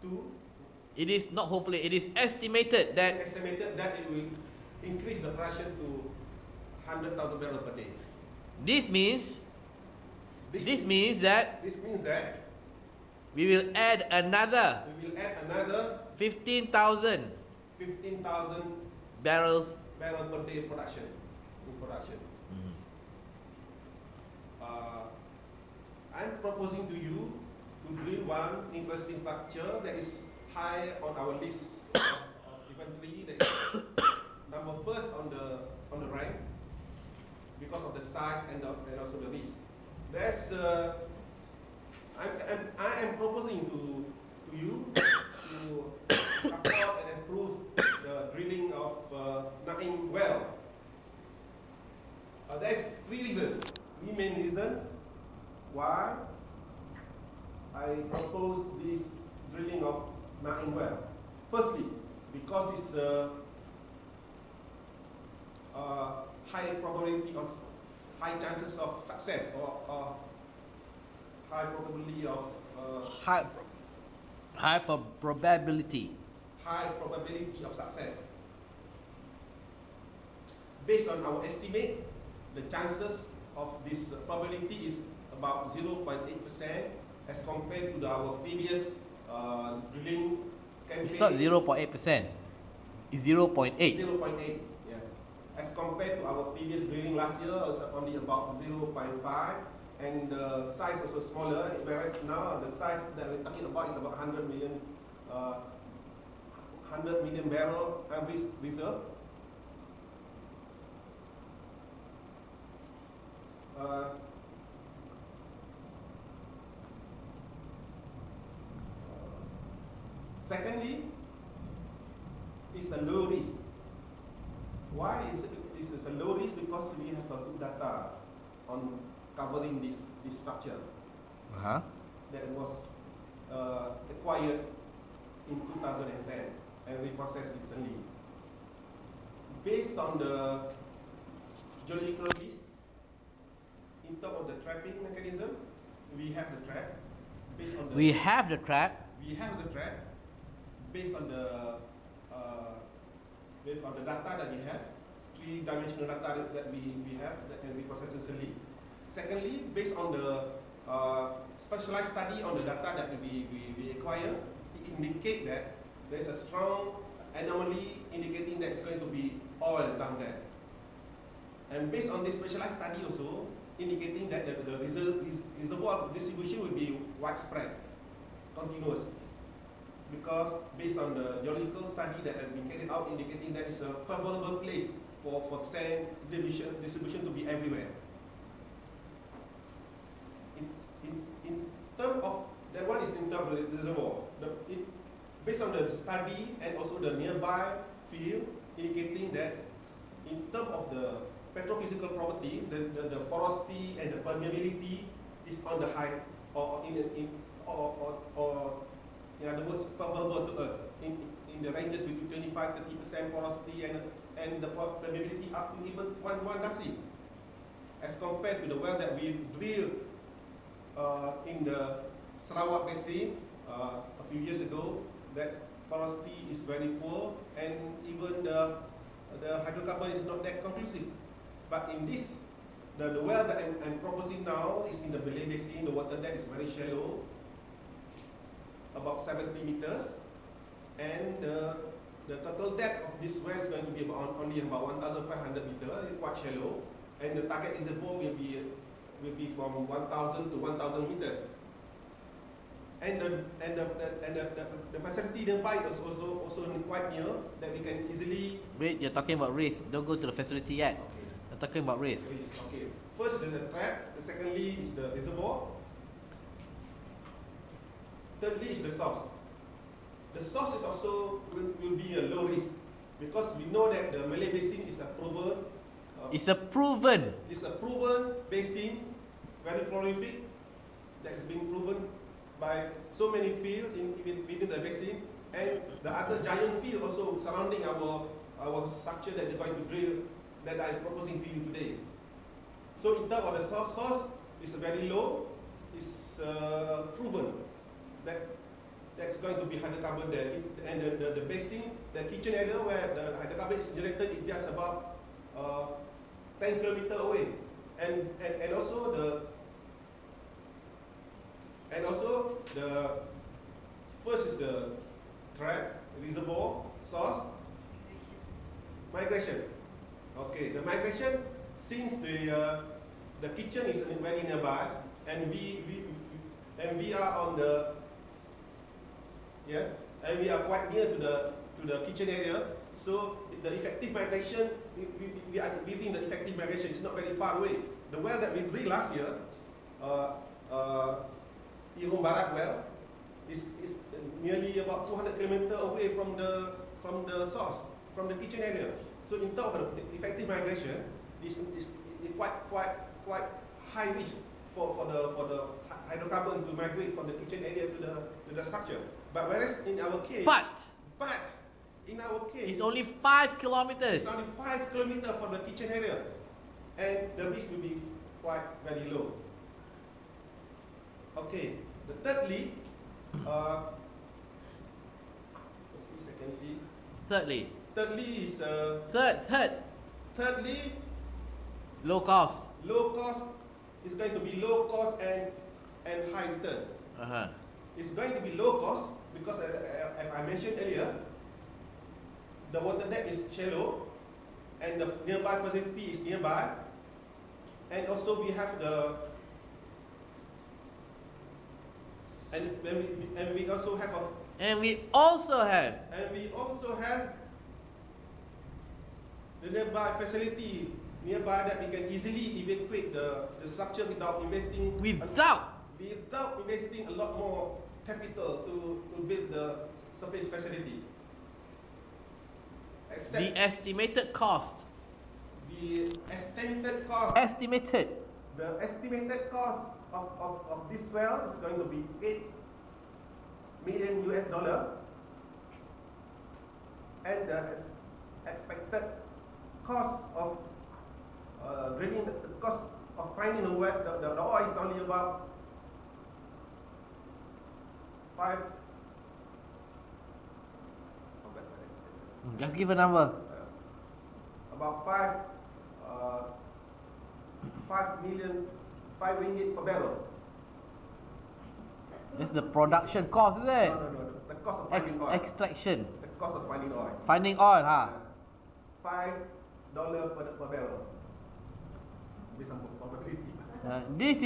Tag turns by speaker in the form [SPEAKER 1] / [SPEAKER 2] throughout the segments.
[SPEAKER 1] to.
[SPEAKER 2] It is not hopefully. It is estimated that
[SPEAKER 1] It will increase the production to 100,000 barrels per day.
[SPEAKER 2] this means that we will add another 15,000 barrels
[SPEAKER 1] per day production. I'm proposing to you to drill one interesting structure that is high on our list of inventory. That is number first on the rank because of the size and also the risk. I am proposing to you to support and approve the drilling of Naim well. There's three main reasons why I propose this drilling of Naim well. Firstly, because it's high probability of high chances of success or high probability of
[SPEAKER 2] high probability
[SPEAKER 1] of success. Based on our estimate, the chances of this probability is about 0.8% as compared to our previous drilling campaign.
[SPEAKER 2] It's not 0.8%. It's 0.8.
[SPEAKER 1] 0.8, yeah. As compared to our previous drilling last year, it was only about 0.5, and the size also smaller. Whereas now the size that we're talking about is about 100 million barrel average reserve. Secondly, it's a low risk. Why is it a low risk? Because we have a good data on covering this structure that was acquired in 2010 and reprocessed recently. Based on the geological risk, in terms of the trapping mechanism, we have the trap.
[SPEAKER 2] We have the trap.
[SPEAKER 1] Based on the data that we have, three-dimensional data that we have that can be processed recently. Secondly, based on the specialized study on the data that we acquire, it indicates that there is a strong anomaly indicating that it's going to be oil down there. And based on this specialized study also, indicating that the reservoir distribution will be widespread, continuous. Because based on the geological study that has been carried out, indicating that it's a favorable place for sand distribution to be everywhere. In terms of that one is in terms of the reservoir. Based on the study and also the nearby field, indicating that in terms of the petrophysical property, the porosity and the permeability is on the high or in other words, favorable to us in the ranges between 25-30% porosity and the permeability up to even 1 dasi, as compared to the well that we drilled in the Sarawak Basin a few years ago. That porosity is very poor, and even the hydrocarbon is not that conclusive. But in this, the well that I'm proposing now is in the Malay Basin. The water depth is very shallow, about 70 meters, and the total depth of this well is going to be only about 1,500 meters. It's quite shallow, and the target reservoir will be from 1,000 to 1,000 meters. And the facility nearby is also quite near that we can easily.
[SPEAKER 2] Wait, you're talking about risk. Don't go to the facility yet.
[SPEAKER 1] Okay.
[SPEAKER 2] You're talking about risk.
[SPEAKER 1] Okay. First is the trap. The secondly is the reservoir. Thirdly is the source. The source is also will be a low risk because we know that the Malay Basin is a proven.
[SPEAKER 2] It's a proven
[SPEAKER 1] basin, very prolific. That has been proven by so many fields within the basin, and the other giant field also surrounding our structure that we're going to drill that I'm proposing to you today. So in terms of the source is very low. It's proven that that's going to be hydrocarbon there. And the basin, the kitchen area where the hydrocarbon is generated is just about 10 kilometers away. And also the first is the track, reservoir, source, migration. Okay, the migration, since the kitchen is very nearby, and we are on the and we are quite near to the kitchen area. So the effective migration, we are within the effective migration. It's not very far away. The well that we drilled last year, Irung Barat well, is nearly about 200 kilometers away from the source, from the kitchen area. So in terms of the effective migration, is quite high risk for the hydrocarbon to migrate from the kitchen area to the structure. But whereas in our case, in our case,
[SPEAKER 2] it's only 5 kilometers.
[SPEAKER 1] It's only 5 kilometers from the kitchen area, and the risk will be quite very low. Okay, the thirdly, thirdly is thirdly,
[SPEAKER 2] low cost.
[SPEAKER 1] Low cost is going to be low cost and high return. It's going to be low cost because, as I mentioned earlier, the water depth is shallow, and the nearby facility is nearby, and also we have we also have the nearby facility nearby that we can easily evacuate the structure without investing investing a lot more capital to build the surface facility.
[SPEAKER 2] The estimated cost.
[SPEAKER 1] The estimated cost of this well is going to be $8 million, and the expected cost of drilling, the cost of finding the well, the oil is only about
[SPEAKER 2] Just give a number.
[SPEAKER 1] About 5 ringgit per barrel.
[SPEAKER 2] That's the production cost, is it?
[SPEAKER 1] No. The cost of finding oil.
[SPEAKER 2] Extraction.
[SPEAKER 1] The cost of finding oil.
[SPEAKER 2] Finding oil,
[SPEAKER 1] $5 per barrel. Based on probability.
[SPEAKER 2] This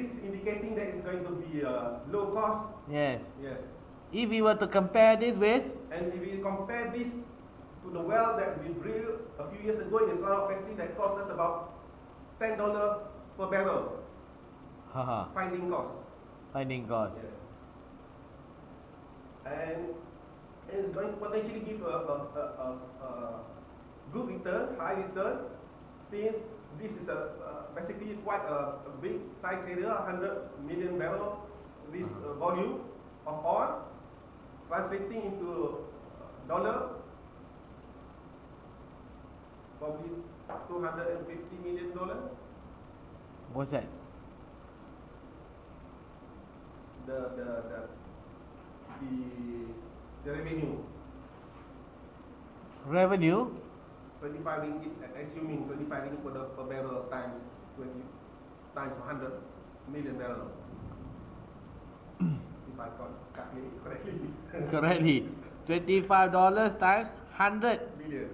[SPEAKER 2] is
[SPEAKER 1] indicating that it's going to be low cost.
[SPEAKER 2] Yes.
[SPEAKER 1] Yes.
[SPEAKER 2] If we were to compare this with,
[SPEAKER 1] and if we compare this to the well that we drilled a few years ago in the Sarawak Basin that cost us about $10 per barrel. Finding cost. Yes. And it's going to potentially give a good return, high return, since this is basically quite a big size area, 100 million barrel this volume of oil, translating into dollar, probably $250 million.
[SPEAKER 2] What's that?
[SPEAKER 1] The revenue.
[SPEAKER 2] Revenue?
[SPEAKER 1] 25 ringgit, assuming 25 ringgit per barrel times 20 times 100 million barrel. If I calculate it correctly.
[SPEAKER 2] $25 times 100
[SPEAKER 1] million.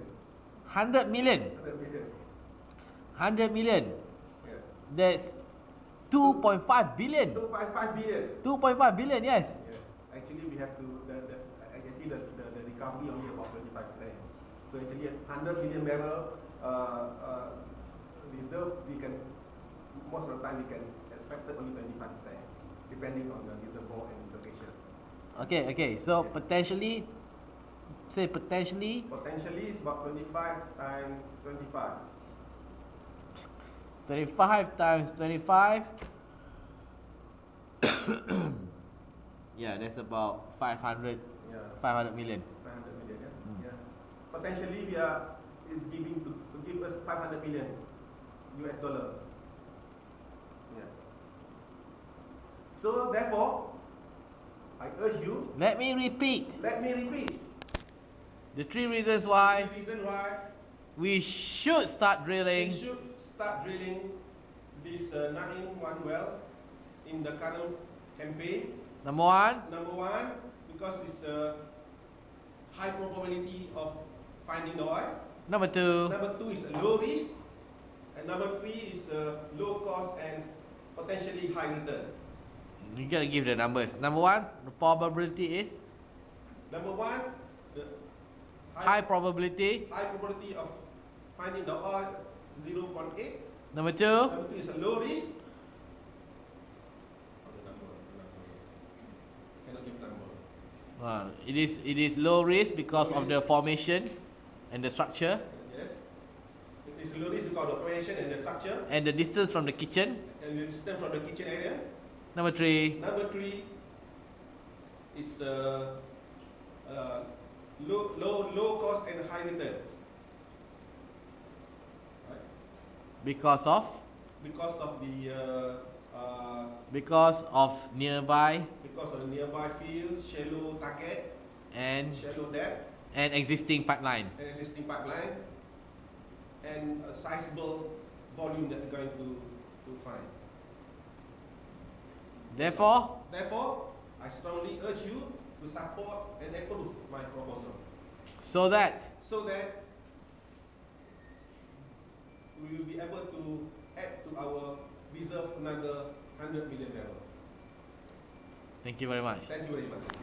[SPEAKER 2] 100 million. 100 million.
[SPEAKER 1] Yeah.
[SPEAKER 2] That's 2.5 billion.
[SPEAKER 1] 2.5 billion.
[SPEAKER 2] 2.5 billion, yes.
[SPEAKER 1] Yeah. Actually, we have to the recovery only about 25%. So actually, 100 million barrel reserve, we can most of the time we can expect only 25%, depending on the reservoir and location.
[SPEAKER 2] Okay. So potentially
[SPEAKER 1] Potentially it's about 25 times 25.
[SPEAKER 2] 25 times 25. Yeah, that's about 500 million.
[SPEAKER 1] 500 million, yeah. Potentially it's giving to give us 500 million US dollar. Yeah. So therefore, I urge you,
[SPEAKER 2] let me repeat
[SPEAKER 1] let me repeat
[SPEAKER 2] the 3 reasons why
[SPEAKER 1] the reason why
[SPEAKER 2] we should start
[SPEAKER 1] we
[SPEAKER 2] drilling.
[SPEAKER 1] should start drilling this 9-in-1 well in the current campaign.
[SPEAKER 2] Number 1,
[SPEAKER 1] Number one, because it's a high probability of finding the oil.
[SPEAKER 2] number 2,
[SPEAKER 1] Number two is a low risk. And number three is a low cost and potentially high return.
[SPEAKER 2] you gotta give the numbers. Number 1, the probability is
[SPEAKER 1] Number one, the
[SPEAKER 2] high probability.
[SPEAKER 1] high probability of finding the oil 0.8.
[SPEAKER 2] Number 2,
[SPEAKER 1] Number two is a low risk. Cannot give number.
[SPEAKER 2] it is low risk because of the formation and the structure
[SPEAKER 1] Yes. It is low risk because of the formation and the structure
[SPEAKER 2] and the distance from the kitchen.
[SPEAKER 1] and the distance from the kitchen area.
[SPEAKER 2] Number 3,
[SPEAKER 1] Number three is low cost and high return. Right?
[SPEAKER 2] because of
[SPEAKER 1] Because of the
[SPEAKER 2] nearby
[SPEAKER 1] because of the nearby field, shallow target,
[SPEAKER 2] and
[SPEAKER 1] shallow depth,
[SPEAKER 2] existing pipeline.
[SPEAKER 1] an existing pipeline, and a sizable volume that we're going to find.
[SPEAKER 2] Therefore,
[SPEAKER 1] I strongly urge you to support and approve my proposal
[SPEAKER 2] so that
[SPEAKER 1] so that we will be able to add to our reserve another 100 million barrels.
[SPEAKER 2] thank you very much.
[SPEAKER 1] Thank you very much.